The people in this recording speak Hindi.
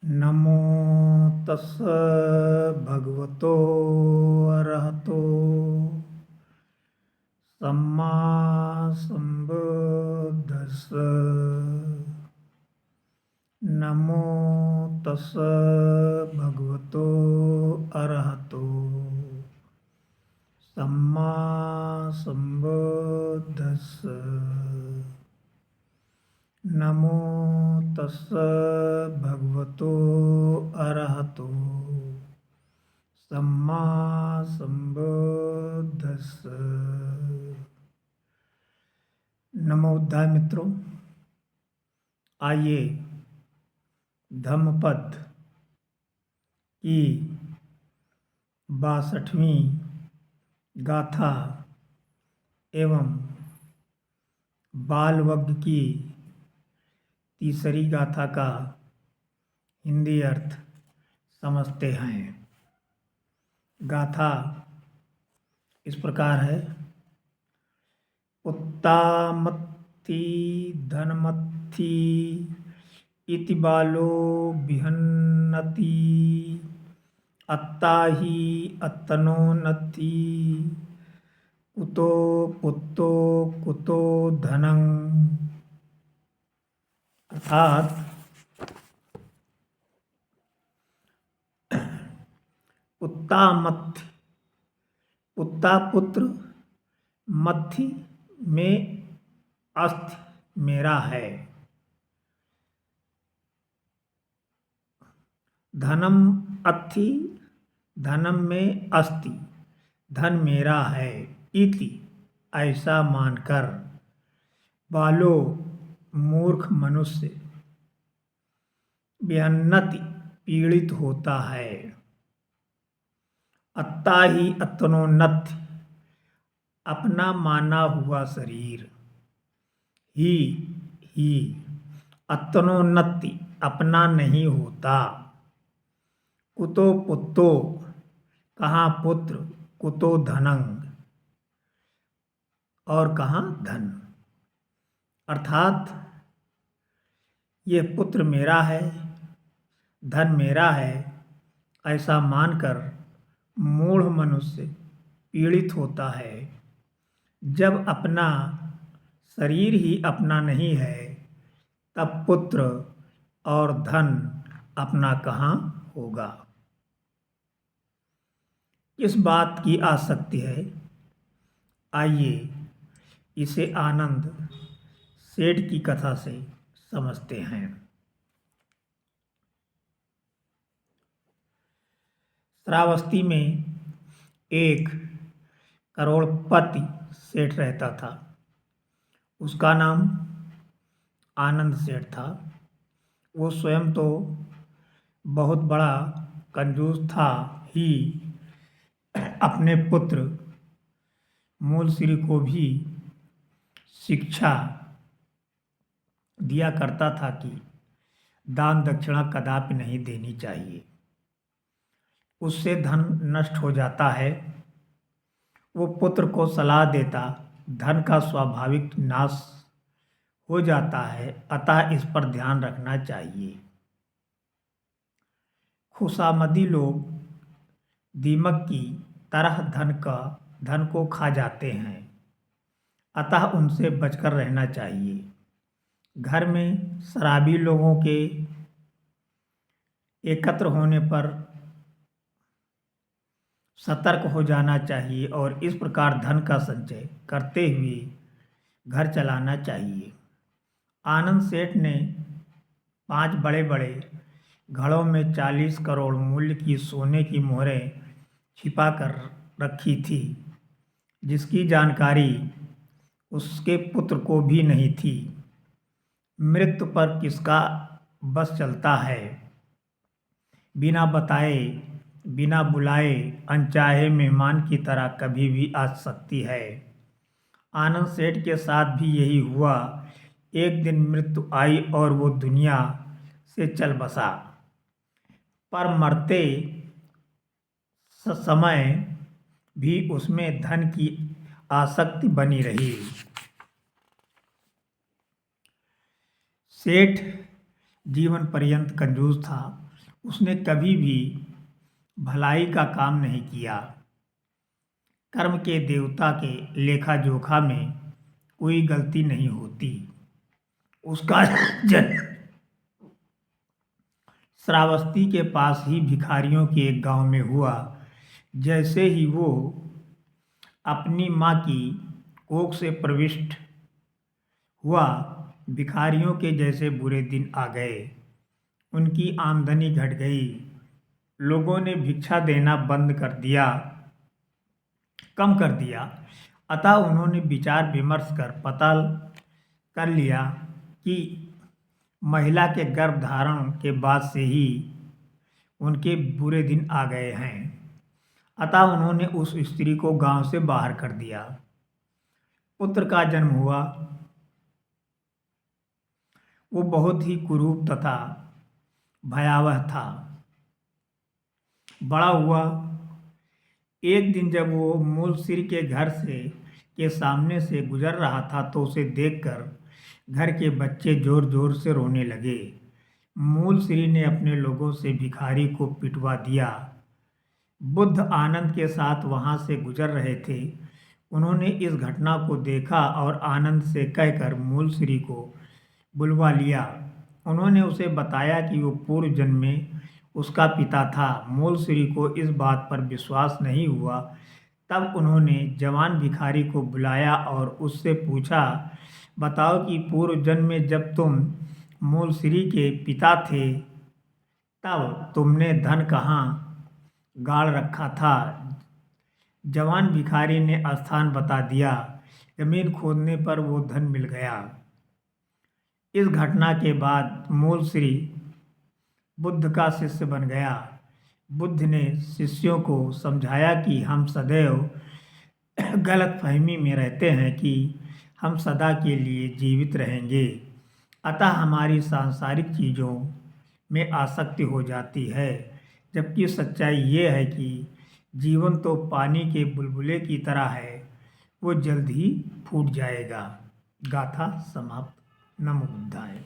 नमो तस् भगवतो अरहतो सम्मा सम्बुद्धस्स। नमो तस् भगवतो अरहतो सम्मा सम्बुद्धस्स। नमो तस् भगवतो अरहतो सम्मा सम्बुद्धस्स। नमोद्धाय मित्रों, आइए धम्मपद की 62वीं गाथा एवं बालवग्ग की तीसरी गाथा का हिंदी अर्थ समझते हैं। गाथा इस प्रकार है। उत्तामत्थि धनमत्थि इति बालो बिहन्नति अत्ता हि अत्तनो नत्थि कुतो पुत्तो कुतो धनं। अर्थात उत्तामत्थि, उत्ता पुत्र, मत्थि में अस्थि मेरा है। धनम अत्थि, धनम में अस्थि, धन मेरा है। इति ऐसा मानकर बालो मूर्ख मनुष्य बिहन्नति पीड़ित होता है। अत्ता ही अत्तनो नत्थि अपना माना हुआ शरीर, ही अत्तनो नत्ति अपना नहीं होता। कुतो पुत्तो कहाँ पुत्र, कुतो धनंग और कहाँ धन। अर्थात ये पुत्र मेरा है, धन मेरा है, ऐसा मानकर मूढ़ मनुष्य पीड़ित होता है। जब अपना शरीर ही अपना नहीं है, तब पुत्र और धन अपना कहाँ होगा। किस बात की आसक्ति है, आइए इसे आनंद सेठ की कथा से समझते हैं। श्रावस्ती में एक करोड़पति सेठ रहता था। उसका नाम आनंद सेठ था। वो स्वयं तो बहुत बड़ा कंजूस था ही, अपने पुत्र मूलश्री को भी शिक्षा दिया करता था कि दान दक्षिणा कदापि नहीं देनी चाहिए, उससे धन नष्ट हो जाता है। वो पुत्र को सलाह देता, धन का स्वाभाविक नाश हो जाता है, अतः इस पर ध्यान रखना चाहिए। खुशामदी लोग दीमक की तरह धन को खा जाते हैं, अतः उनसे बचकर रहना चाहिए। घर में शराबी लोगों के एकत्र होने पर सतर्क हो जाना चाहिए और इस प्रकार धन का संचय करते हुए घर चलाना चाहिए। आनंद सेठ ने 5 बड़े बड़े घड़ों में 40 करोड़ मूल्य की सोने की मोहरें छिपा कर रखी थी, जिसकी जानकारी उसके पुत्र को भी नहीं थी। मृत्यु पर किसका बस चलता है। बिना बताए, बिना बुलाए अनचाहे मेहमान की तरह कभी भी आ सकती है। आनंद सेठ के साथ भी यही हुआ। एक दिन मृत्यु आई और वो दुनिया से चल बसा, पर मरते समय भी उसमें धन की आसक्ति बनी रही। सेठ जीवन पर्यंत कंजूस था। उसने कभी भी भलाई का काम नहीं किया। कर्म के देवता के लेखा जोखा में कोई गलती नहीं होती। उसका जन्म श्रावस्ती के पास ही भिखारियों के एक गांव में हुआ। जैसे ही वो अपनी माँ की कोख से प्रविष्ट हुआ, भिखारियों के जैसे बुरे दिन आ गए। उनकी आमदनी घट गई। लोगों ने भिक्षा देना बंद कर दिया, कम कर दिया। अतः उन्होंने विचार विमर्श कर पता कर लिया कि महिला के गर्भधारण के बाद से ही उनके बुरे दिन आ गए हैं। अतः उन्होंने उस स्त्री को गांव से बाहर कर दिया। पुत्र का जन्म हुआ। वो बहुत ही कुरूप तथा भयावह था। बड़ा हुआ। एक दिन जब वो मूलश्री के घर से के सामने से गुजर रहा था तो उसे देखकर घर के बच्चे जोर जोर से रोने लगे। मूलश्री ने अपने लोगों से भिखारी को पिटवा दिया। बुद्ध आनंद के साथ वहां से गुजर रहे थे। उन्होंने इस घटना को देखा और आनंद से कहकर मूलश्री को बुलवा लिया। उन्होंने उसे बताया कि वो पूर्व जन्म में उसका पिता था। मूलश्री को इस बात पर विश्वास नहीं हुआ। तब उन्होंने जवान भिखारी को बुलाया और उससे पूछा, बताओ कि पूर्व जन्म में जब तुम मूलश्री के पिता थे तब तुमने धन कहाँ गाड़ रखा था। जवान भिखारी ने स्थान बता दिया। जमीन खोदने पर वो धन मिल गया। इस घटना के बाद मूलश्री बुद्ध का शिष्य बन गया। बुद्ध ने शिष्यों को समझाया कि हम सदैव गलतफहमी में रहते हैं कि हम सदा के लिए जीवित रहेंगे। अतः हमारी सांसारिक चीज़ों में आसक्ति हो जाती है, जबकि सच्चाई ये है कि जीवन तो पानी के बुलबुले की तरह है, वो जल्द ही फूट जाएगा। गाथा समाप्त। नमो बुद्धाय।